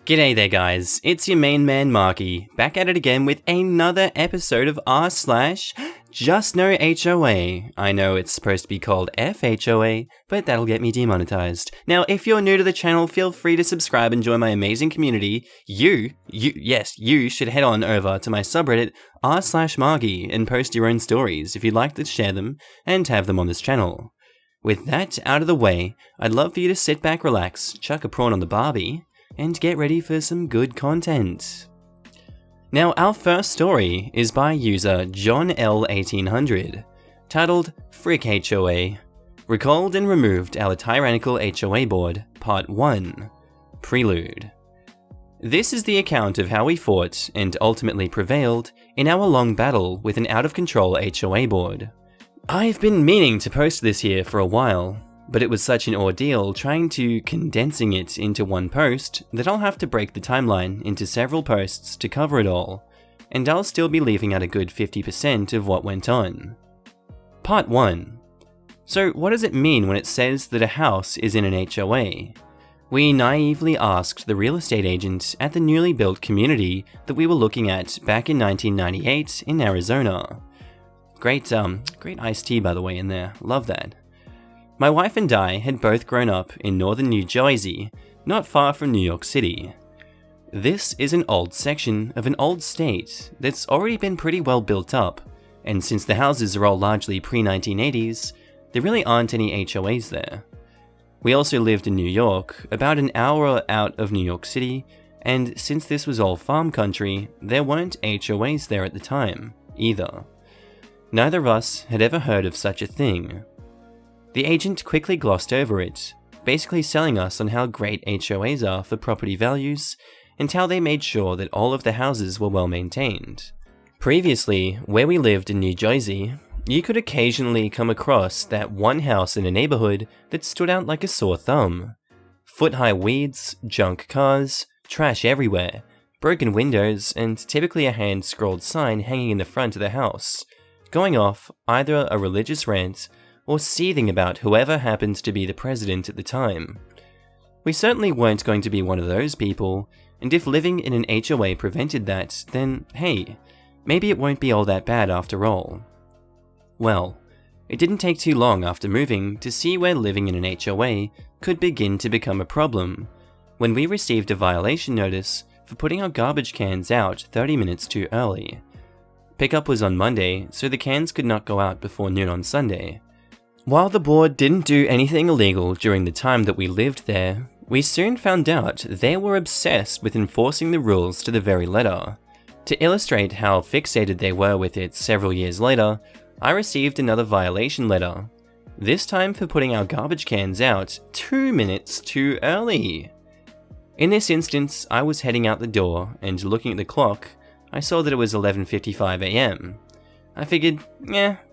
G'day there guys, it's your main man Marky, back at it again with another episode of r/JustnoHOA. I know it's supposed to be called FHOA, but that'll get me demonetized. Now, if you're new to the channel, feel free to subscribe and join my amazing community. You should head on over to my subreddit r/Marky and post your own stories if you'd like to share them and have them on this channel. With that out of the way, I'd love for you to sit back, relax, chuck a prawn on the barbie, and get ready for some good content. Now, our first story is by user John L1800, titled Frick HOA, Recalled and Removed Our Tyrannical HOA Board, Part 1, Prelude. This is the account of how we fought and ultimately prevailed in our long battle with an out-of-control HOA board. I've been meaning to post this here for a while, but it was such an ordeal trying to condensing it into one post that I'll have to break the timeline into several posts to cover it all, and I'll still be leaving out a good 50% of what went on. Part 1. So what does it mean when it says that a house is in an HOA? We naively asked the real estate agent at the newly built community that we were looking at back in 1998 in Arizona. Great iced tea by the way in there, love that. My wife and I had both grown up in northern New Jersey, not far from New York City. This is an old section of an old state that's already been pretty well built up, and since the houses are all largely pre-1980s, there really aren't any HOAs there. We also lived in New York, about an hour out of New York City, and since this was all farm country, there weren't HOAs there at the time, either. Neither of us had ever heard of such a thing. The agent quickly glossed over it, basically selling us on how great HOAs are for property values, and how they made sure that all of the houses were well maintained. Previously, where we lived in New Jersey, you could occasionally come across that one house in a neighborhood that stood out like a sore thumb. Foot-high weeds, junk cars, trash everywhere, broken windows, and typically a hand-scrawled sign hanging in the front of the house, going off either a religious rant or seething about whoever happened to be the president at the time. We certainly weren't going to be one of those people, and if living in an HOA prevented that, then hey, maybe it won't be all that bad after all. Well, it didn't take too long after moving to see where living in an HOA could begin to become a problem, when we received a violation notice for putting our garbage cans out 30 minutes too early. Pickup was on Monday, so the cans could not go out before noon on Sunday. While the board didn't do anything illegal during the time that we lived there, we soon found out they were obsessed with enforcing the rules to the very letter. To illustrate how fixated they were with it several years later, I received another violation letter, this time for putting our garbage cans out 2 minutes too early. In this instance, I was heading out the door, and looking at the clock, I saw that it was 11:55 AM. I figured,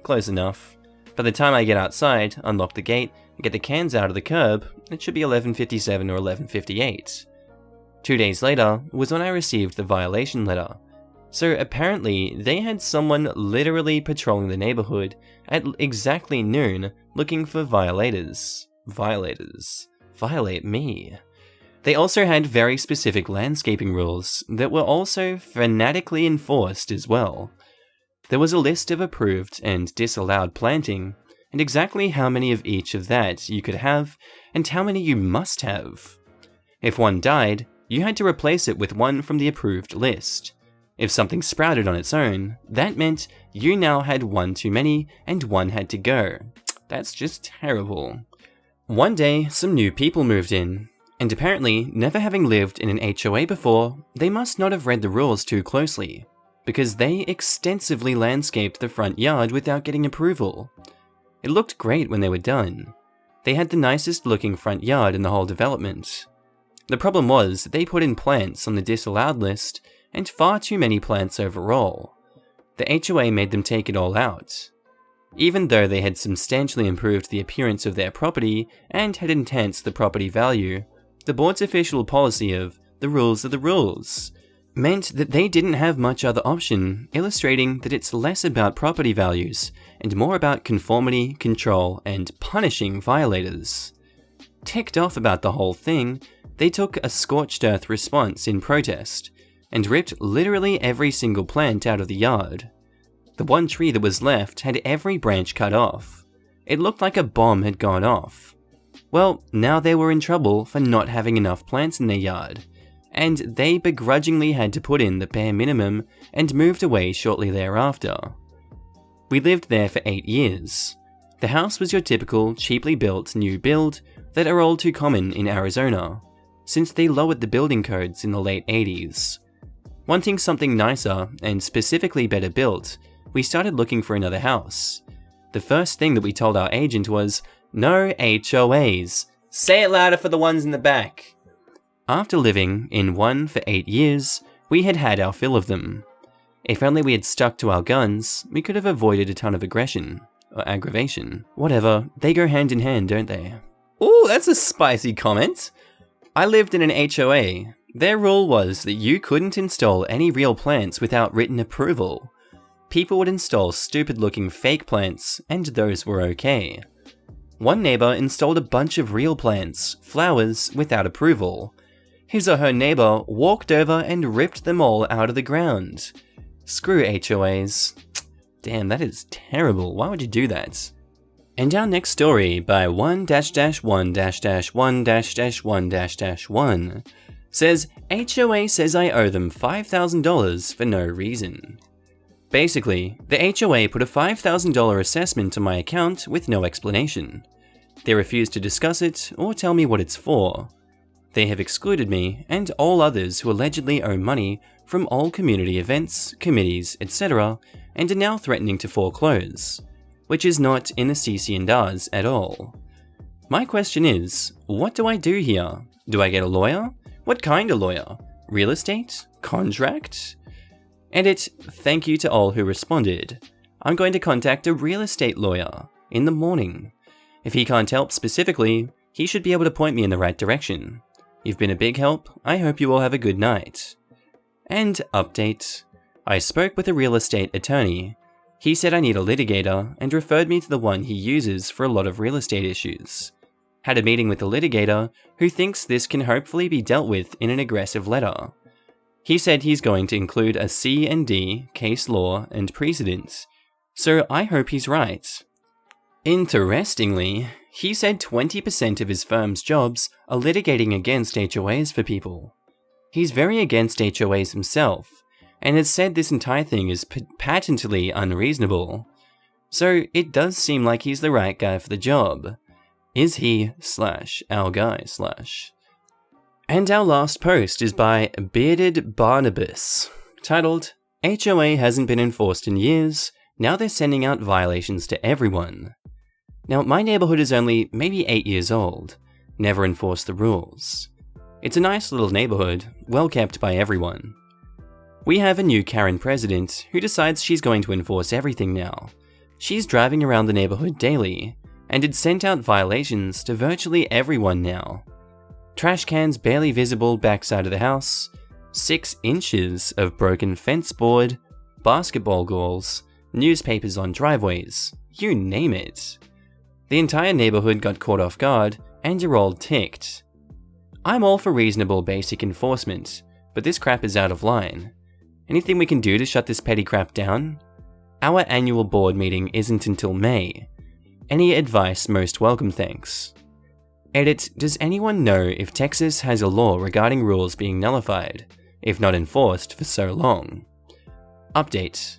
close enough. By the time I get outside, unlock the gate, and get the cans out of the curb, it should be 11:57 or 11:58. 2 days later was when I received the violation letter. So apparently, they had someone literally patrolling the neighborhood at exactly noon looking for violators. Violate me. They also had very specific landscaping rules that were also fanatically enforced as well. There was a list of approved and disallowed planting, and exactly how many of each of that you could have, and how many you must have. If one died, you had to replace it with one from the approved list. If something sprouted on its own, that meant you now had one too many, and one had to go. That's just terrible. One day, some new people moved in, and apparently, never having lived in an HOA before, they must not have read the rules too closely, because they extensively landscaped the front yard without getting approval. It looked great when they were done. They had the nicest looking front yard in the whole development. The problem was, they put in plants on the disallowed list, and far too many plants overall. The HOA made them take it all out. Even though they had substantially improved the appearance of their property and had enhanced the property value, the board's official policy of the rules are the rules meant that they didn't have much other option, illustrating that it's less about property values and more about conformity, control, and punishing violators. Ticked off about the whole thing, They took a scorched earth response in protest and ripped literally every single plant out of the yard. The one tree that was left had every branch cut off. It looked like a bomb had gone off. Well, now they were in trouble for not having enough plants in their yard, and they begrudgingly had to put in the bare minimum and moved away shortly thereafter. We lived there for 8 years. The house was your typical cheaply built new build that are all too common in Arizona, since they lowered the building codes in the late 80s. Wanting something nicer and specifically better built, we started looking for another house. The first thing that we told our agent was, "No HOAs. Say it louder for the ones in the back." After living in one for 8 years, we had had our fill of them. If only we had stuck to our guns, we could have avoided a ton of aggression. Or aggravation. Whatever, they go hand in hand, don't they? Ooh, that's a spicy comment. I lived in an HOA. Their rule was that you couldn't install any real plants without written approval. People would install stupid-looking fake plants, and those were okay. One neighbor installed a bunch of real plants, flowers, without approval. His or her neighbor walked over and ripped them all out of the ground. Screw HOAs. Damn, that is terrible. Why would you do that? And our next story by 1-1-1-1-1 says, HOA says I owe them $5,000 for no reason. Basically, the HOA put a $5,000 assessment to my account with no explanation. They refused to discuss it or tell me what it's for. They have excluded me and all others who allegedly owe money from all community events, committees, etc., and are now threatening to foreclose, which is not in the CC&Rs at all. My question is, what do I do here? Do I get a lawyer? What kind of lawyer? Real estate? Contract? Edit, thank you to all who responded. I'm going to contact a real estate lawyer in the morning. If he can't help specifically, he should be able to point me in the right direction. You've been a big help. I hope you all have a good night. And update. I spoke with a real estate attorney. He said I need a litigator and referred me to the one he uses for a lot of real estate issues. Had a meeting with the litigator who thinks this can hopefully be dealt with in an aggressive letter. He said he's going to include a C&D, case law, and precedent. So I hope he's right. Interestingly, he said 20% of his firm's jobs are litigating against HOAs for people. He's very against HOAs himself, and has said this entire thing is patently unreasonable. So it does seem like he's the right guy for the job. Is he / our guy /. And our last post is by Bearded Barnabas, titled, HOA hasn't been enforced in years, now they're sending out violations to everyone. Now my neighborhood is only maybe 8 years old, never enforced the rules. It's a nice little neighborhood, well kept by everyone. We have a new Karen president who decides she's going to enforce everything now. She's driving around the neighborhood daily, and had sent out violations to virtually everyone now. Trash cans barely visible backside of the house, 6 inches of broken fence board, basketball goals, newspapers on driveways, you name it. The entire neighborhood got caught off guard, and you're all ticked. I'm all for reasonable basic enforcement, but this crap is out of line. Anything we can do to shut this petty crap down? Our annual board meeting isn't until May. Any advice most welcome, thanks. Edit, does anyone know if Texas has a law regarding rules being nullified, if not enforced for so long? Update.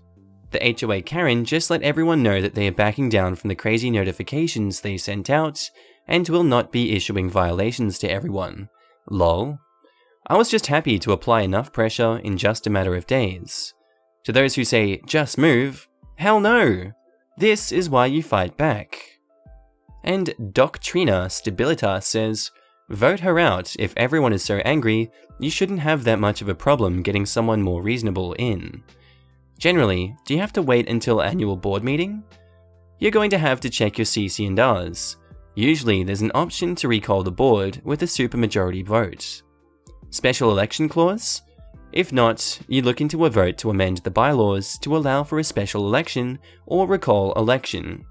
The HOA Karen just let everyone know that they are backing down from the crazy notifications they sent out, and will not be issuing violations to everyone. Lol. I was just happy to apply enough pressure in just a matter of days. To those who say, just move, hell no! This is why you fight back. And Doctrina Stabilitas says, vote her out. If everyone is so angry, you shouldn't have that much of a problem getting someone more reasonable in. Generally, do you have to wait until annual board meeting? You're going to have to check your CC&Rs. Usually there's an option to recall the board with a supermajority vote. Special election clause? If not, you look into a vote to amend the bylaws to allow for a special election or recall election.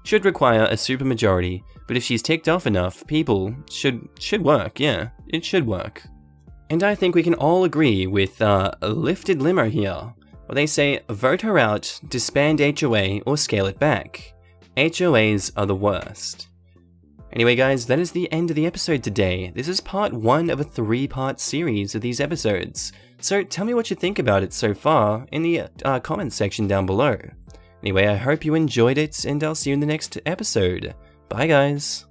should require a supermajority, but if she's ticked off enough, people should work, yeah, it should work. And I think we can all agree with a lifted limo here, where they say vote her out, disband HOA, or scale it back. HOAs are the worst. Anyway guys, that is the end of the episode today. This is part 1 of a 3-part series of these episodes. So tell me what you think about it so far in the comments section down below. Anyway, I hope you enjoyed it, and I'll see you in the next episode. Bye guys!